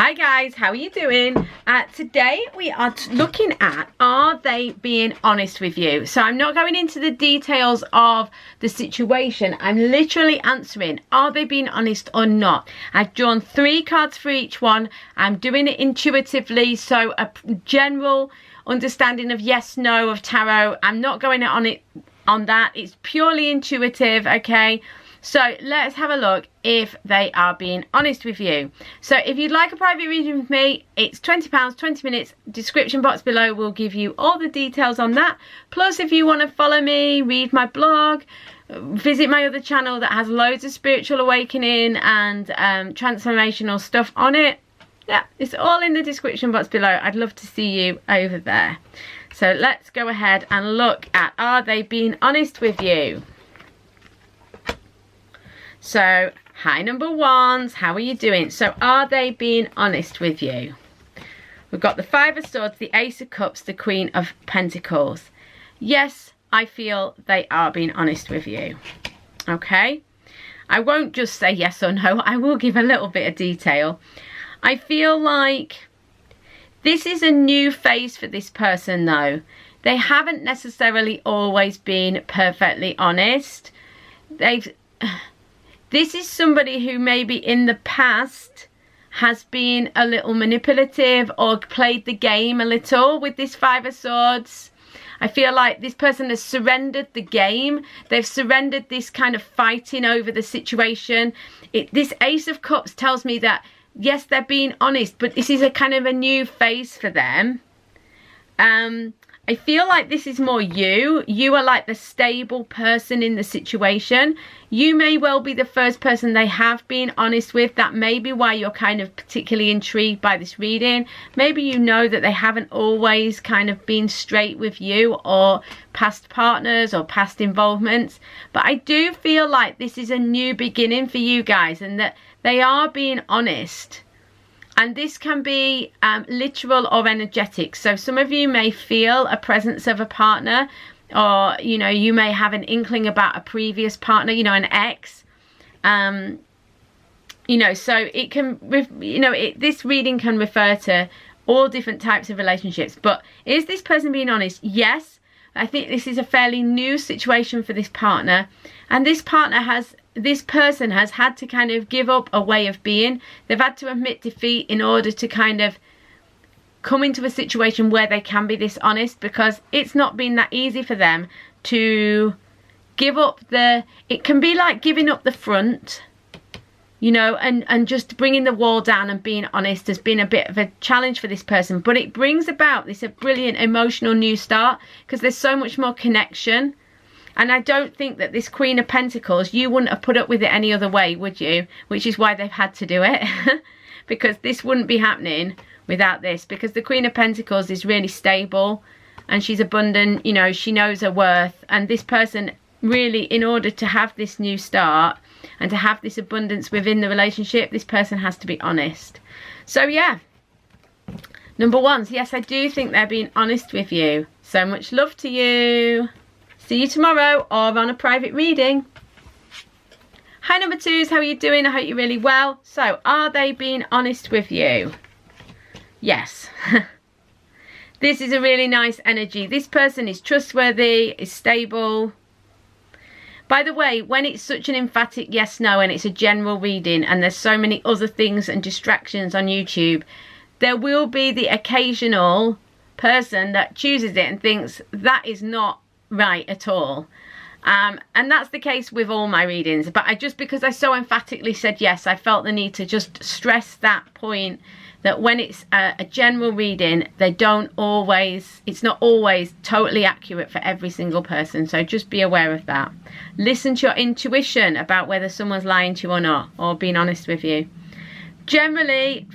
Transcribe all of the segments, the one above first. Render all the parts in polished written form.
Hi guys, how are you doing? Today we are looking at, are they being honest with you? So I'm not going into the details of the situation. I'm literally answering, are they being honest or not? I've drawn 3 cards for each one. I'm doing it intuitively, so a general understanding of yes, no of tarot. I'm not going on that. It's purely intuitive, okay? So let's have a look if they are being honest with you. So if you'd like a private reading with me, it's £20, 20 minutes. Description box below will give you all the details on that. Plus, if you want to follow me, read my blog, visit my other channel that has loads of spiritual awakening and transformational stuff on it. Yeah, it's all in the description box below. I'd love to see you over there. So let's go ahead and look at, are they being honest with you? So, hi number ones, how are you doing? So, are they being honest with you? We've got the 5 of Swords, the Ace of Cups, the Queen of Pentacles. Yes, I feel they are being honest with you. Okay? I won't just say yes or no. I will give a little bit of detail. I feel like this is a new phase for this person though. They haven't necessarily always been perfectly honest. This is somebody who maybe in the past has been a little manipulative or played the game a little with this 5 of Swords. I feel like this person has surrendered the game. They've surrendered this kind of fighting over the situation. This Ace of Cups tells me that, yes, they're being honest, but this is a kind of a new phase for them. I feel like this is more you. You are like the stable person in the situation. You may well be the first person they have been honest with. That may be why you're kind of particularly intrigued by this reading. Maybe you know that they haven't always kind of been straight with you, or past partners or past involvements. But I do feel like this is a new beginning for you guys, and that they are being honest. And this can be literal or energetic. So some of you may feel a presence of a partner, or, you know, you may have an inkling about a previous partner, you know, an ex. You know, so it can, you know, this reading can refer to all different types of relationships. But is this person being honest? Yes. I think this is a fairly new situation for this partner. And this person has had to kind of give up a way of being. They've had to admit defeat in order to kind of come into a situation where they can be this honest, because it's not been that easy for them to give up it can be like giving up the front, you know, and just bringing the wall down and being honest has been a bit of a challenge for this person. But it brings about this brilliant emotional new start, because there's so much more connection. And I don't think that this Queen of Pentacles, you wouldn't have put up with it any other way, would you? Which is why they've had to do it. Because this wouldn't be happening without this. Because the Queen of Pentacles is really stable and she's abundant. You know, she knows her worth. And this person really, in order to have this new start and to have this abundance within the relationship, this person has to be honest. So yeah, number ones, yes, I do think they're being honest with you. So much love to you. See you tomorrow or on a private reading. Hi number 2s, how are you doing? I hope you're really well. So, are they being honest with you? Yes. This is a really nice energy. This person is trustworthy, is stable. By the way, when it's such an emphatic yes, no, and it's a general reading and there's so many other things and distractions on YouTube, there will be the occasional person that chooses it and thinks that is not right at all. And that's the case with all my readings. But because I so emphatically said yes, I felt the need to just stress that point, that when it's a general reading, it's not always totally accurate for every single person. So just be aware of that. Listen to your intuition about whether someone's lying to you or not, or being honest with you. Generally,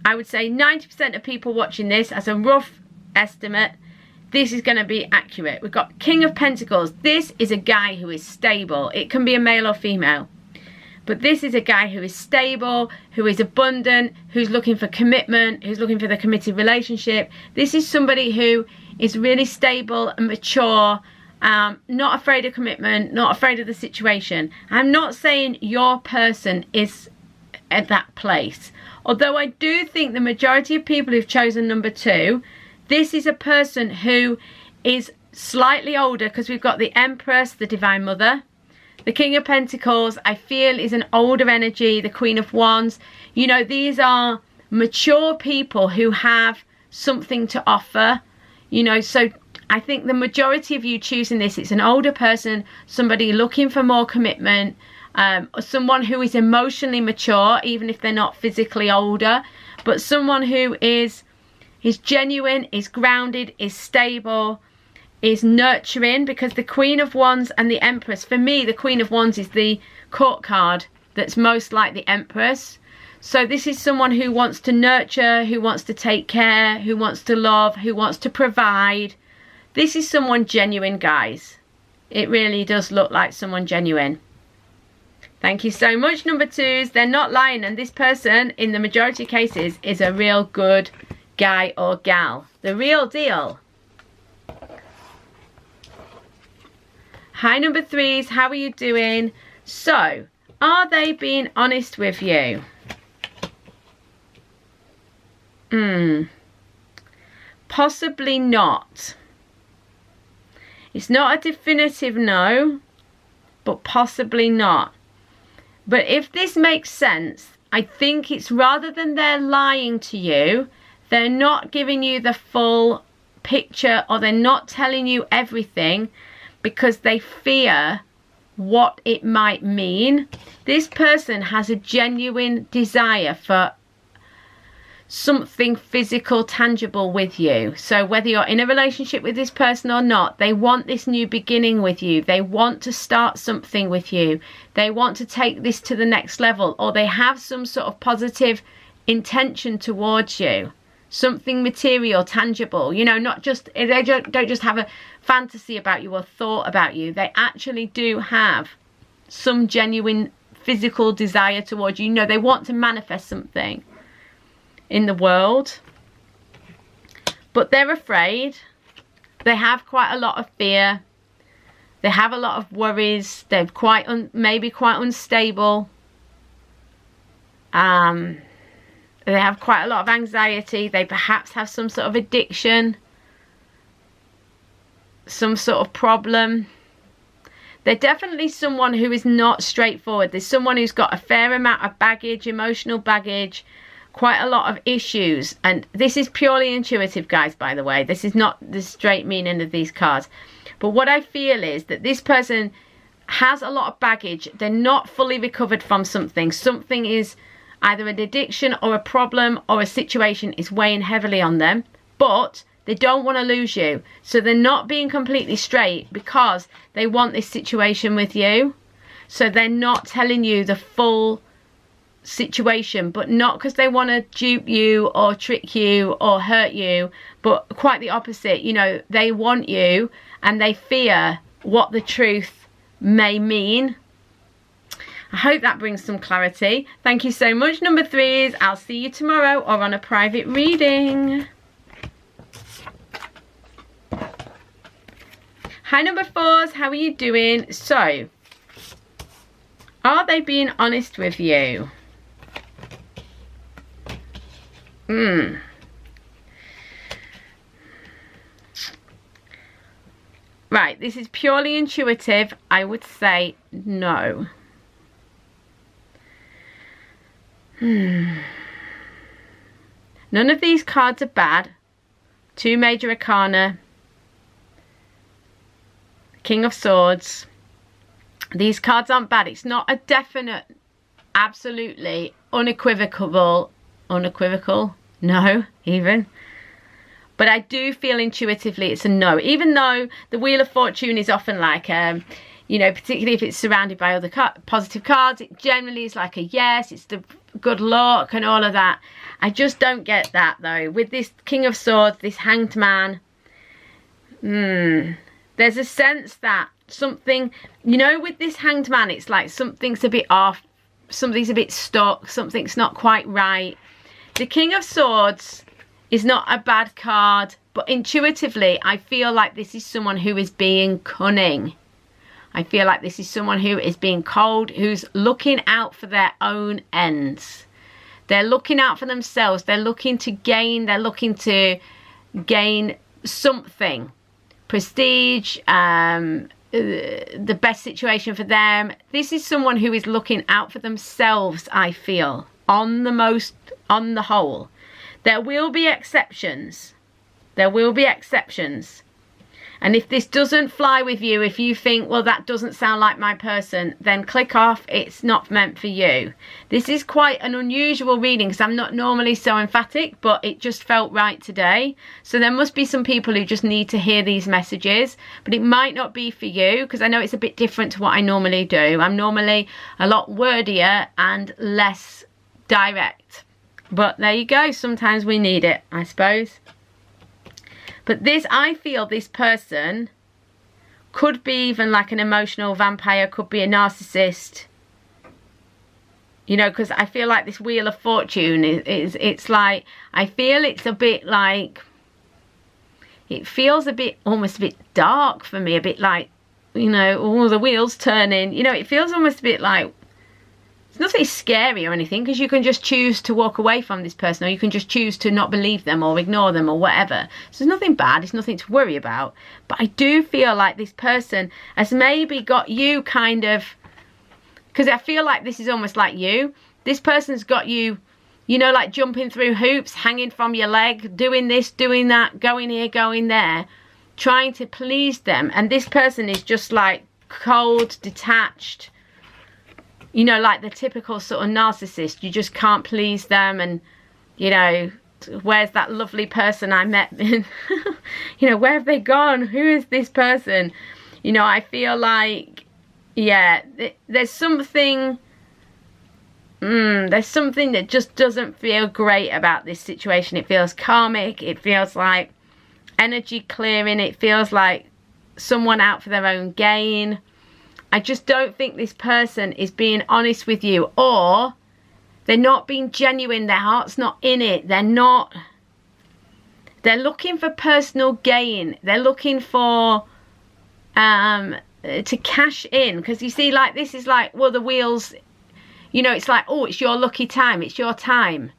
I would say 90% of people watching this, as a rough estimate, this is going to be accurate. We've got King of Pentacles. This is a guy who is stable. It can be a male or female. But this is a guy who is stable, who is abundant, who's looking for commitment, who's looking for the committed relationship. This is somebody who is really stable and mature, not afraid of commitment, not afraid of the situation. I'm not saying your person is at that place. Although I do think the majority of people who've chosen number 2, this is a person who is slightly older, because we've got the Empress, the Divine Mother. The King of Pentacles, I feel, is an older energy. The Queen of Wands. You know, these are mature people who have something to offer. You know, so I think the majority of you choosing this, it's an older person, somebody looking for more commitment, someone who is emotionally mature, even if they're not physically older, but someone who is genuine, is grounded, is stable, is nurturing, because the Queen of Wands and the Empress, for me, the Queen of Wands is the court card that's most like the Empress. So this is someone who wants to nurture, who wants to take care, who wants to love, who wants to provide. This is someone genuine, guys. It really does look like someone genuine. Thank you so much, number 2s. They're not lying, and this person, in the majority of cases, is a real good guy or gal. The real deal. Hi, number 3s. How are you doing? So, are they being honest with you? Possibly not. It's not a definitive no, but possibly not. But if this makes sense, I think it's rather than they're lying to you, they're not giving you the full picture, or they're not telling you everything because they fear what it might mean. This person has a genuine desire for something physical, tangible with you. So whether you're in a relationship with this person or not, they want this new beginning with you. They want to start something with you. They want to take this to the next level, or they have some sort of positive intention towards you. Something material, tangible, you know, not just, they don't just have a fantasy about you or thought about you. They actually do have some genuine physical desire towards you. You know, they want to manifest something in the world, but they're afraid. They have quite a lot of fear. They have a lot of worries. They're quite maybe quite unstable. They have quite a lot of anxiety. They perhaps have some sort of addiction, some sort of problem. They're definitely someone who is not straightforward. There's someone who's got a fair amount of baggage, emotional baggage, quite a lot of issues. And this is purely intuitive, guys, by the way. This is not the straight meaning of these cards. But what I feel is that this person has a lot of baggage. They're not fully recovered from something. Something is either an addiction or a problem or a situation is weighing heavily on them. But they don't want to lose you. So they're not being completely straight because they want this situation with you. So they're not telling you the full situation, but not because they want to dupe you or trick you or hurt you, but quite the opposite. You know, they want you and they fear what the truth may mean. I hope that brings some clarity. Thank you so much, number 3s. I'll see you tomorrow or on a private reading. Hi, number 4s. How are you doing? So, are they being honest with you? Right, this is purely intuitive. I would say no. None of these cards are bad. 2 major arcana. King of Swords. These cards aren't bad. It's not a definite, absolutely unequivocal, no, even. But I do feel intuitively it's a no. Even though the Wheel of Fortune is often like, you know, particularly if it's surrounded by other positive cards, it generally is like a yes, it's the good luck and all of that. I just don't get that though. With this King of Swords, this Hanged Man, there's a sense that something, you know, with this Hanged Man, it's like something's a bit off, something's a bit stuck, something's not quite right. The King of Swords is not a bad card, but intuitively, I feel like this is someone who is being cunning. I feel like this is someone who is being cold, who's looking out for their own ends. They're looking out for themselves. They're looking to gain. They're looking to gain something. Prestige, the best situation for them. This is someone who is looking out for themselves, I feel, on the whole. There will be exceptions. There will be exceptions. And if this doesn't fly with you, if you think, well, that doesn't sound like my person, then click off. It's not meant for you. This is quite an unusual reading because I'm not normally so emphatic, but it just felt right today. So there must be some people who just need to hear these messages, but it might not be for you because I know it's a bit different to what I normally do. I'm normally a lot wordier and less direct. But there you go. Sometimes we need it, I suppose. But this, I feel this person could be even like an emotional vampire, could be a narcissist. You know, because I feel like this Wheel of Fortune it's like, I feel it's a bit like, it feels a bit, almost a bit dark for me, a bit like, you know, all the wheels turning. You know, it feels almost a bit like, it's nothing scary or anything because you can just choose to walk away from this person, or you can just choose to not believe them or ignore them or whatever. So there's nothing bad, it's nothing to worry about. But I do feel like this person has maybe got you kind of, because I feel like this is almost like you. This person's got you, you know, like jumping through hoops, hanging from your leg, doing this, doing that, going here, going there, trying to please them. And this person is just like cold, detached, you know, like the typical sort of narcissist. You just can't please them, and, you know, where's that lovely person I met? You know, where have they gone? Who is this person? You know, I feel like, yeah, there's something that just doesn't feel great about this situation. It feels karmic. It feels like energy clearing. It feels like someone out for their own gain. I just don't think this person is being honest with you, or they're not being genuine. Their heart's not in it. They're looking for personal gain. They're looking for to cash in, because you see, like, this is like, well, the wheels, you know, it's like, oh, it's your lucky time. It's your time.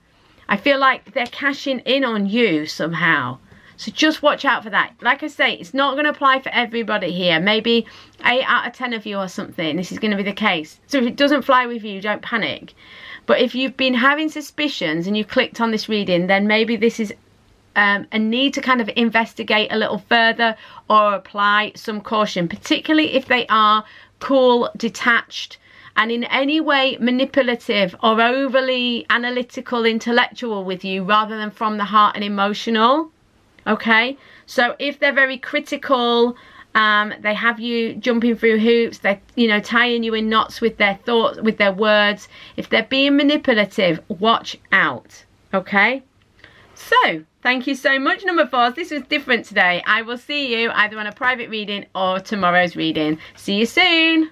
I feel like they're cashing in on you somehow. So just watch out for that. Like I say, it's not going to apply for everybody here. Maybe 8 out of 10 of you or something, this is going to be the case. So if it doesn't fly with you, don't panic. But if you've been having suspicions and you clicked on this reading, then maybe this is a need to kind of investigate a little further or apply some caution, particularly if they are cool, detached, and in any way manipulative or overly analytical, intellectual with you rather than from the heart and emotional. Okay, so if they're very critical, they have you jumping through hoops, they're, you know, tying you in knots with their thoughts, with their words. If they're being manipulative, watch out. Okay, so thank you so much, number 4s. This was different today. I will see you either on a private reading or tomorrow's reading. See you soon.